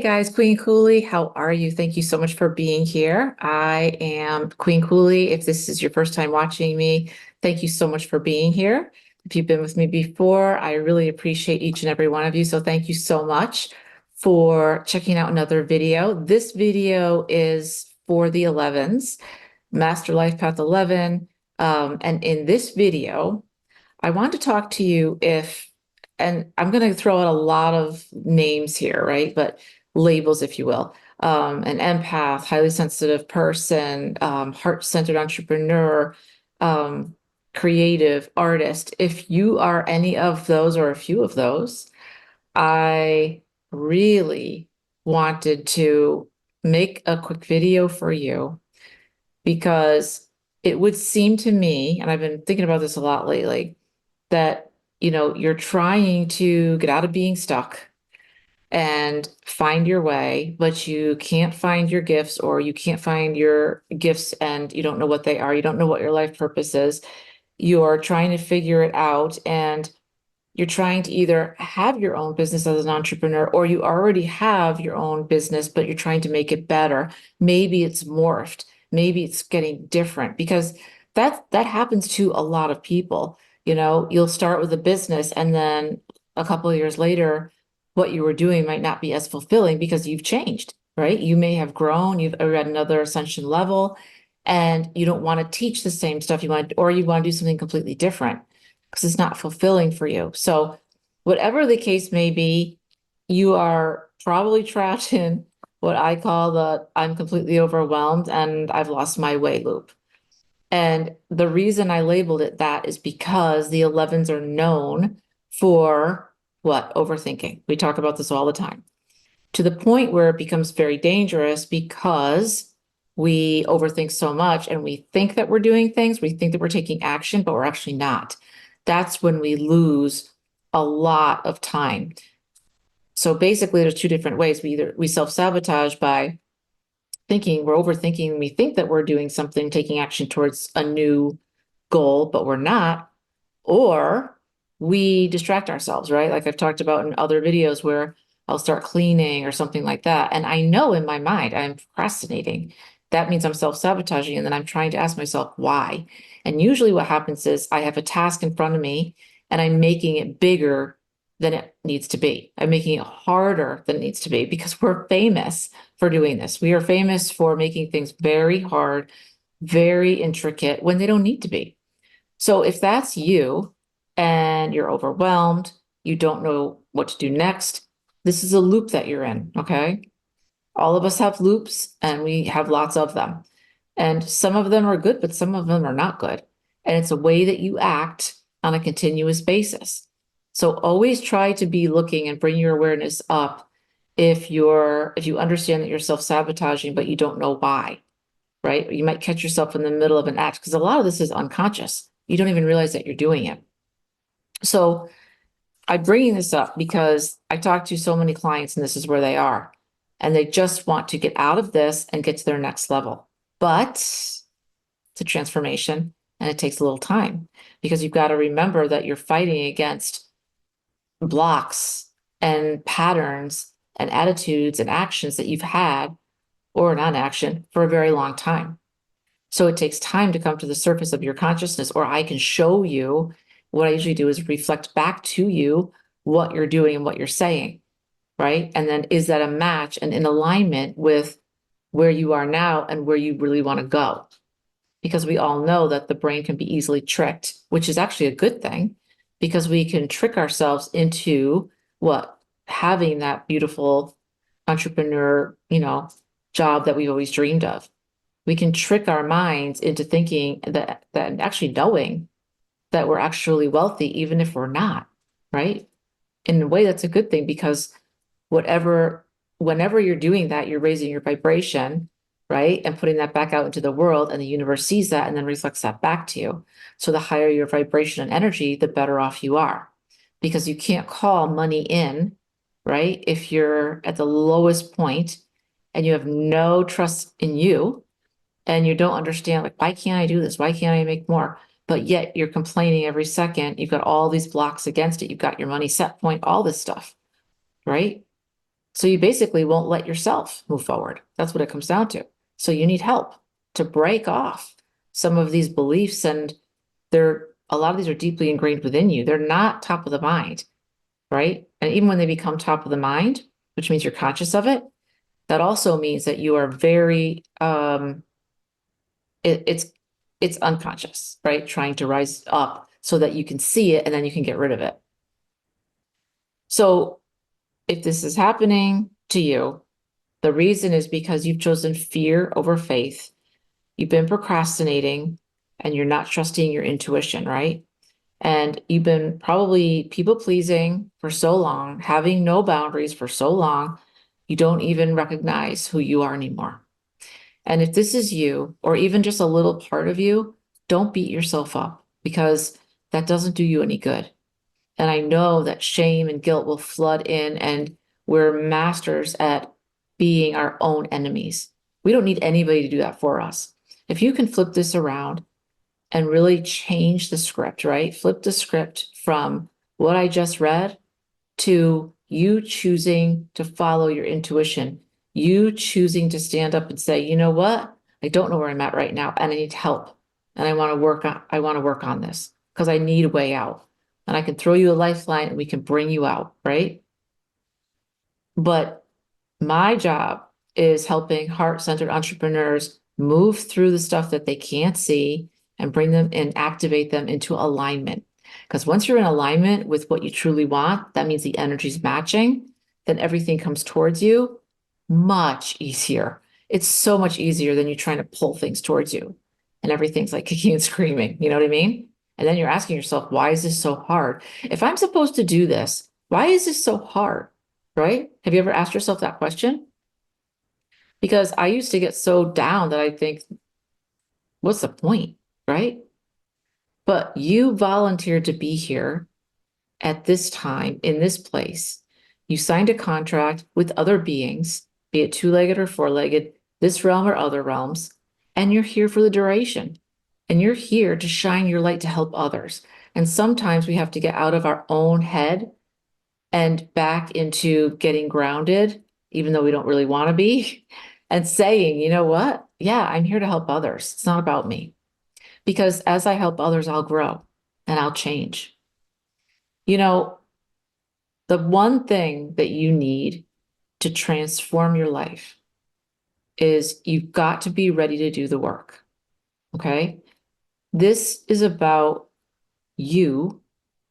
guys, Queen Kuli, how are you? Thank you so much for being here. I am Queen Kuli. If this is your first time watching me, thank you so much for being here. If you've been with me before, I really appreciate each and every one of you. So thank you so much for checking out another video. This video is for the 11s, Master Life Path 11. And in this video, I want to talk to you and I'm going to throw out a lot of names here, right? But labels, if you will. An empath, highly sensitive person, heart-centered entrepreneur, creative artist. If you are any of those or a few of those, I really wanted to make a quick video for you because it would seem to me, and I've been thinking about this a lot lately, that you're trying to get out of being stuck and find your way, but you can't find your gifts, or you can't find your gifts and you don't know what they are. You don't know what your life purpose is. You're trying to figure it out, and you're trying to either have your own business as an entrepreneur, or you already have your own business, but you're trying to make it better. Maybe it's morphed. Maybe it's getting different, because that happens to a lot of people. You'll start with a business, and then a couple of years later, what you were doing might not be as fulfilling because you've changed, right? You may have grown, you've at another ascension level, and you don't want to teach the same stuff or you want to do something completely different because it's not fulfilling for you. So whatever the case may be, you are probably trapped in what I call the I'm completely overwhelmed and I've lost my way loop. And the reason I labeled it that is because the 11s are known for what? Overthinking. We talk about this all the time, to the point where it becomes very dangerous because we overthink so much and we think that we're doing things, we think that we're taking action, but we're actually not. That's when we lose a lot of time. So basically, there's two different ways. We self-sabotage by thinking we're overthinking. We think that we're doing something, taking action towards a new goal, but we're not. Or we distract ourselves, right? Like I've talked about in other videos where I'll start cleaning or something like that. And I know in my mind I'm procrastinating. That means I'm self-sabotaging. And then I'm trying to ask myself why. And usually what happens is I have a task in front of me and I'm making it bigger than it needs to be. I'm making it harder than it needs to be because we're famous for doing this. We are famous for making things very hard, very intricate when they don't need to be. So if that's you and you're overwhelmed, you don't know what to do next, this is a loop that you're in, okay? All of us have loops and we have lots of them. And some of them are good, but some of them are not good. And it's a way that you act on a continuous basis. So always try to be looking and bring your awareness up if you understand that you're self-sabotaging, but you don't know why, right? You might catch yourself in the middle of an act because a lot of this is unconscious. You don't even realize that you're doing it. So I'm bringing this up because I talk to so many clients and this is where they are. And they just want to get out of this and get to their next level. But it's a transformation and it takes a little time because you've got to remember that you're fighting against blocks and patterns and attitudes and actions that you've had or non-action for a very long time. So it takes time to come to the surface of your consciousness, or I can show you. What I usually do is reflect back to you what you're doing and what you're saying, right? And then is that a match and in alignment with where you are now and where you really want to go? Because we all know that the brain can be easily tricked, which is actually a good thing because we can trick ourselves into having that beautiful entrepreneur, job that we've always dreamed of. We can trick our minds into thinking that actually knowing that we're actually wealthy, even if we're not, right? In a way, that's a good thing because whenever you're doing that, you're raising your vibration, right? And putting that back out into the world, and the universe sees that and then reflects that back to you. So the higher your vibration and energy, the better off you are, because you can't call money in, right? If you're at the lowest point and you have no trust in you and you don't understand, like, why can't I do this? Why can't I make more? But yet you're complaining every second. You've got all these blocks against it. You've got your money set point, all this stuff, right? So you basically won't let yourself move forward. That's what it comes down to. So you need help to break off some of these beliefs, and a lot of these are deeply ingrained within you. They're not top of the mind, right? And even when they become top of the mind, which means you're conscious of it, that also means that you are very it's unconscious, right? Trying to rise up so that you can see it and then you can get rid of it. So if this is happening to you, the reason is because you've chosen fear over faith. You've been procrastinating and you're not trusting your intuition, right? And you've been probably people pleasing for so long, having no boundaries for so long, you don't even recognize who you are anymore. And if this is you, or even just a little part of you, don't beat yourself up because that doesn't do you any good. And I know that shame and guilt will flood in, and we're masters at being our own enemies. We don't need anybody to do that for us. If you can flip this around and really change the script, right? Flip the script from what I just read to you choosing to follow your intuition, you choosing to stand up and say, you know what? I don't know where I'm at right now and I need help. And I want to work on this because I need a way out. And I can throw you a lifeline and we can bring you out, right? But my job is helping heart-centered entrepreneurs move through the stuff that they can't see and bring them and activate them into alignment. Because once you're in alignment with what you truly want, that means the energy's matching, then everything comes towards you much easier. It's so much easier than you trying to pull things towards you. And everything's like kicking and screaming. You know what I mean? And then you're asking yourself, why is this so hard? If I'm supposed to do this, why is this so hard? Right? Have you ever asked yourself that question? Because I used to get so down that I think, what's the point? Right? But you volunteered to be here at this time, in this place. You signed a contract with other beings, be it two-legged or four-legged, this realm or other realms, and you're here for the duration. And you're here to shine your light to help others. And sometimes we have to get out of our own head and back into getting grounded, even though we don't really want to be, and saying, you know what? Yeah, I'm here to help others. It's not about me. Because as I help others, I'll grow and I'll change. You know, the one thing that you need to transform your life is you've got to be ready to do the work. Okay. This is about you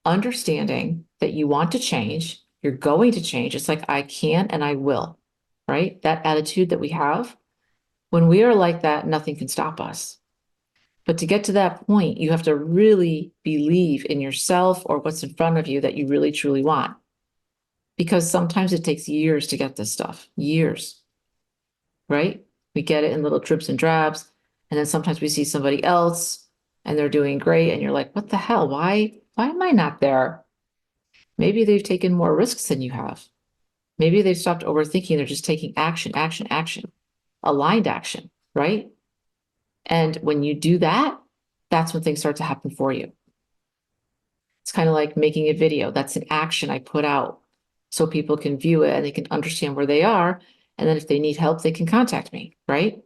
understanding that you want to change. You're going to change. It's like, I can and I will, right? That attitude that we have, when we are like that, nothing can stop us. But to get to that point, you have to really believe in yourself or what's in front of you that you really, truly want. Because sometimes it takes years to get this stuff, years, right? We get it in little drips and drabs. And then sometimes we see somebody else and they're doing great. And you're like, what the hell? Why am I not there? Maybe they've taken more risks than you have. Maybe they've stopped overthinking. They're just taking action, action, action, aligned action, right? And when you do that, that's when things start to happen for you. It's kind of like making a video. That's an action I put out so people can view it and they can understand where they are. And then if they need help, they can contact me, right?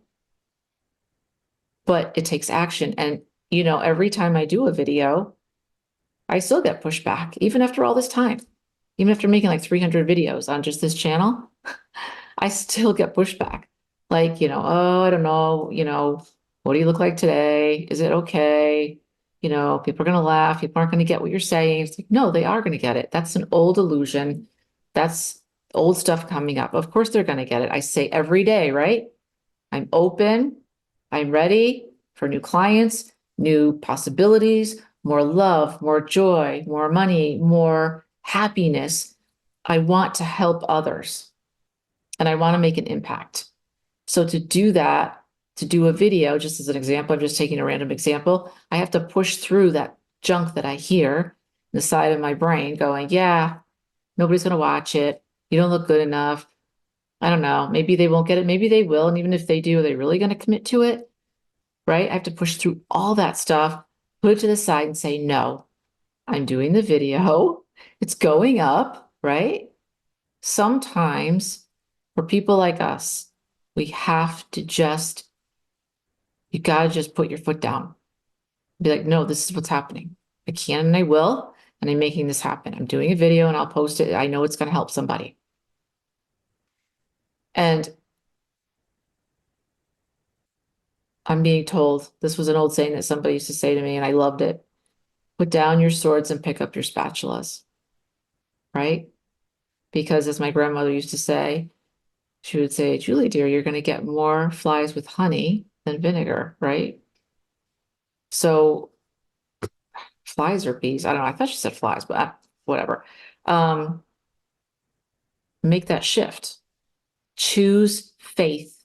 But it takes action. And, you know, every time I do a video, I still get pushback, even after all this time. Even after making like 300 videos on just this channel, I still get pushback. Like, oh, I don't know, what do you look like today? Is it okay? People are going to laugh. People aren't going to get what you're saying. It's like, no, they are going to get it. That's an old illusion. That's old stuff coming up. Of course, they're going to get it. I say every day, right? I'm open. I'm ready for new clients, new possibilities, more love, more joy, more money, more happiness. I want to help others and I want to make an impact. So to do that, to do a video, just as an example, I'm just taking a random example, I have to push through that junk that I hear in the side of my brain going, yeah, nobody's going to watch it. You don't look good enough. I don't know. Maybe they won't get it. Maybe they will. And even if they do, are they really going to commit to it? Right? I have to push through all that stuff, put it to the side and say, no, I'm doing the video. It's going up, right? Sometimes For people like us, we have to you got to just put your foot down. Be like, no, this is what's happening. I can and I will, and I'm making this happen. I'm doing a video and I'll post it. I know it's going to help somebody. And I'm being told, this was an old saying that somebody used to say to me, and I loved it. Put down your swords and pick up your spatulas, right? Because as my grandmother used to say, she would say, Julie, dear, you're going to get more flies with honey than vinegar, right? So flies or bees, I don't know. I thought she said flies, but whatever. Make that shift. Choose faith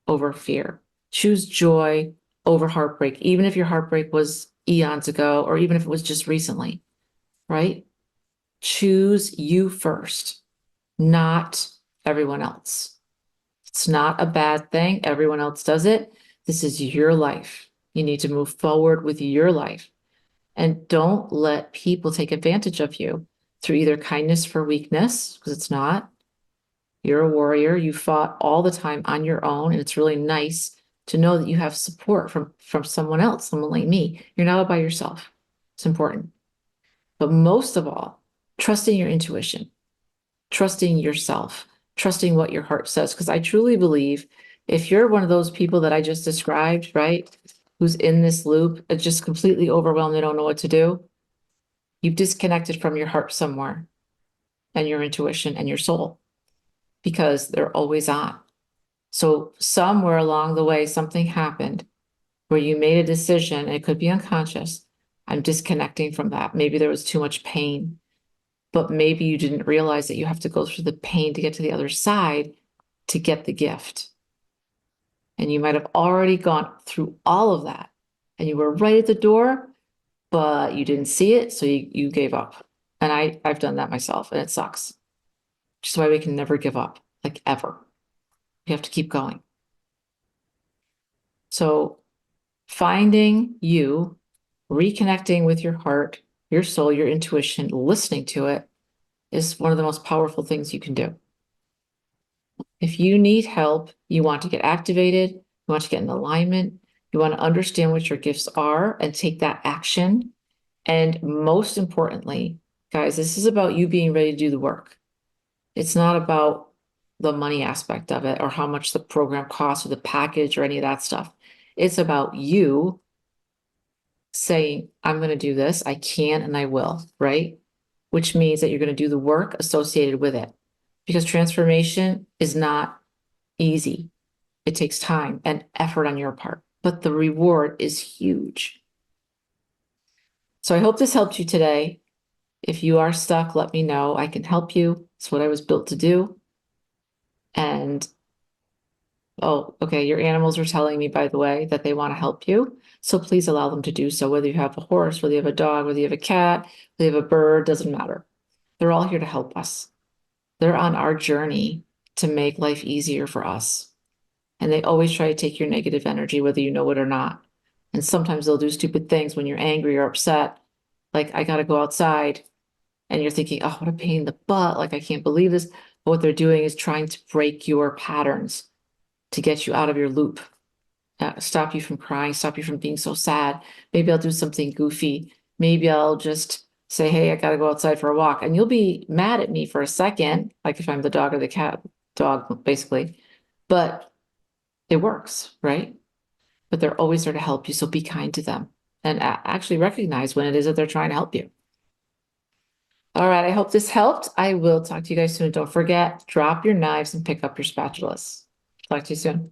over fear. Choose joy over heartbreak, even if your heartbreak was eons ago, or even if it was just recently, right? Choose you first, not everyone else. It's not a bad thing. Everyone else does it. This is your life. You need to move forward with your life. And don't let people take advantage of you through either kindness for weakness, because it's not. You're a warrior. You fought all the time on your own. And it's really nice to know that you have support from someone else, someone like me. You're not by yourself. It's important. But most of all, trusting your intuition, trusting yourself, trusting what your heart says. Because I truly believe if you're one of those people that I just described, right, who's in this loop, just completely overwhelmed, they don't know what to do, you've disconnected from your heart somewhere and your intuition and your soul because they're always on. So somewhere along the way, something happened where you made a decision, and it could be unconscious. I'm disconnecting from that. Maybe there was too much pain, but maybe you didn't realize that you have to go through the pain to get to the other side to get the gift. And you might have already gone through all of that and you were right at the door, but you didn't see it. So you gave up. And I've done that myself and it sucks. Which is why we can never give up, like ever. We have to keep going. So finding you, reconnecting with your heart, your soul, your intuition, listening to it is one of the most powerful things you can do. If you need help, you want to get activated, you want to get in alignment, you want to understand what your gifts are and take that action. And most importantly, guys, this is about you being ready to do the work. It's not about the money aspect of it or how much the program costs or the package or any of that stuff. It's about you saying, I'm going to do this. I can and I will, right? Which means that you're going to do the work associated with it because transformation is not easy. It takes time and effort on your part, but the reward is huge. So I hope this helped you today. If you are stuck, let me know. I can help you. It's what I was built to do. And oh, okay, your animals are telling me, by the way, that they want to help you. So please allow them to do so, whether you have a horse, whether you have a dog, whether you have a cat, whether you have a bird, doesn't matter. They're all here to help us. They're on our journey to make life easier for us. And they always try to take your negative energy, whether you know it or not. And sometimes they'll do stupid things when you're angry or upset. Like, I got to go outside. And you're thinking, oh, what a pain in the butt. Like, I can't believe this. But what they're doing is trying to break your patterns to get you out of your loop, stop you from crying, stop you from being so sad. Maybe I'll do something goofy. Maybe I'll just say, hey, I got to go outside for a walk. And you'll be mad at me for a second, like if I'm the dog or the cat, dog, basically. But it works, right? But they're always there to help you. So be kind to them and actually recognize when it is that they're trying to help you. All right, I hope this helped. I will talk to you guys soon. Don't forget, drop your knives and pick up your spatulas. Talk to you soon.